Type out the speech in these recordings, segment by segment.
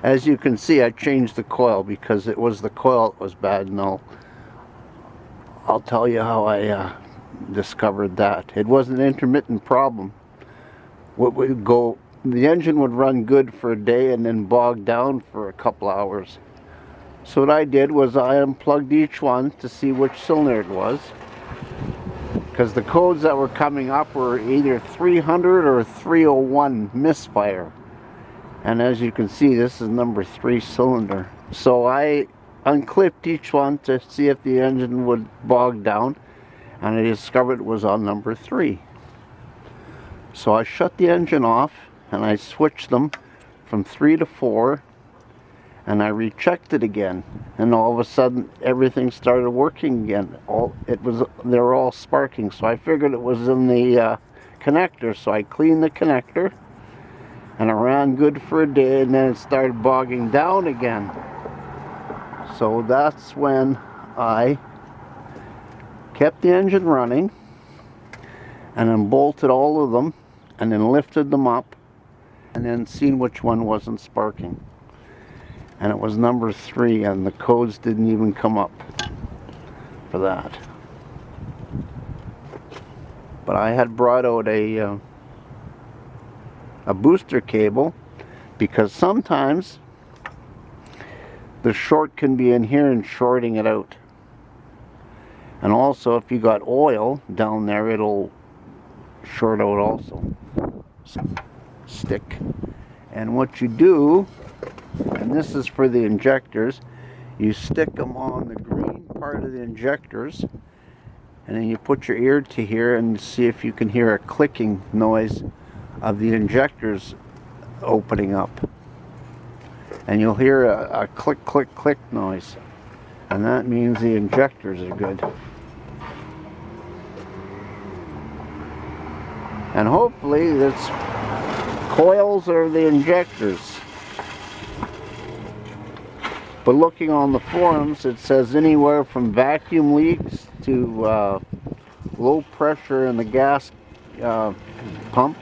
As you can see, I changed the coil because it was the coil that was bad, and I'll tell you how I discovered that. It was an intermittent problem. The engine would run good for a day and then bog down for a couple hours. So what I did was I unplugged each one to see which cylinder it was, because the codes that were coming up were either 300 or 301 Misfire. And as you can see, this is number 3 cylinder. So I unclipped each one to see if the engine would bog down, and I discovered it was on number 3. So I shut the engine off and I switched them from 3 to 4, and I rechecked it again, and all of a sudden everything started working again. They were all sparking, so I figured it was in the connector. So I cleaned the connector, and it ran good for a day, and then it started bogging down again. So that's when I kept the engine running and then bolted all of them and then lifted them up and then seen which one wasn't sparking. And it was number 3, and the codes didn't even come up for that. But I had brought out a booster cable, because sometimes the short can be in here and shorting it out. And also, if you got oil down there, it'll short out also. Stick. And what you do, and this is for the injectors, you stick them on the green part of the injectors, and then you put your ear to here and see if you can hear a clicking noise of the injectors opening up. And you'll hear a click, click, click noise. And that means the injectors are good. And hopefully it's coils or the injectors. But looking on the forums, it says anywhere from vacuum leaks to low pressure in the gas pump.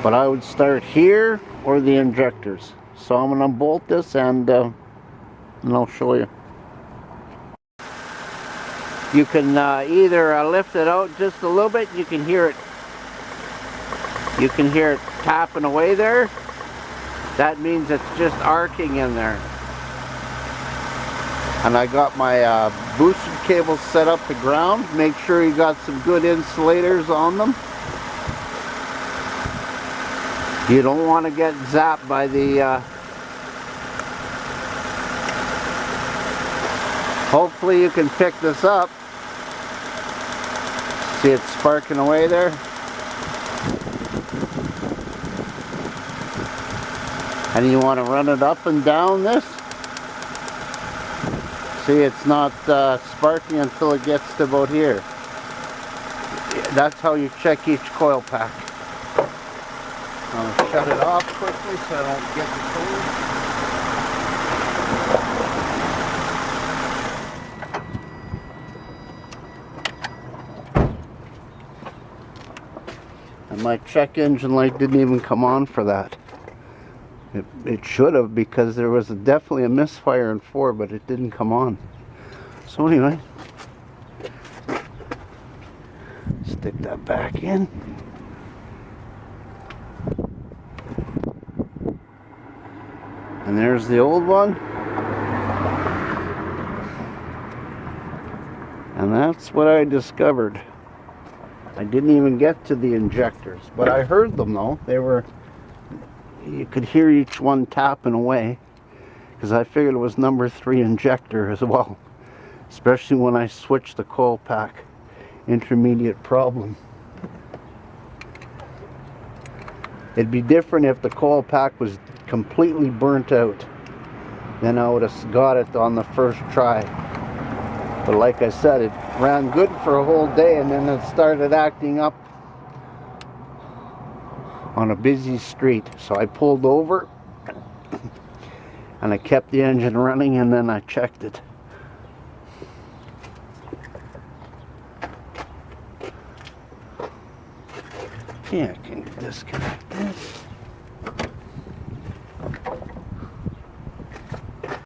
But I would start here or the injectors. So I'm going to bolt this and I'll show you. You can either lift it out just a little bit. You can hear it. You can hear it tapping away there. That means it's just arcing in there. And I got my booster cables set up to ground. Make sure you got some good insulators on them. You don't want to get zapped by the hopefully you can pick this up. See it sparking away there? And you want to run it up and down this. See, it's not sparking until it gets to about here. That's how you check each coil pack. I'll shut it off quickly so I don't get the code. And my check engine light didn't even come on for that. It should have, because there was definitely a misfire in 4, but it didn't come on. So anyway, stick that back in. And there's the old one. And that's what I discovered. I didn't even get to the injectors, but I heard them though. You could hear each one tapping away, because I figured it was number 3 injector as well, especially when I switched the coil pack. Intermediate problem. It'd be different if the coil pack was completely burnt out. Then I would have got it on the first try. But like I said, it ran good for a whole day, and then it started acting up on a busy street. So I pulled over and I kept the engine running, and then I checked it. Yeah, I can disconnect this.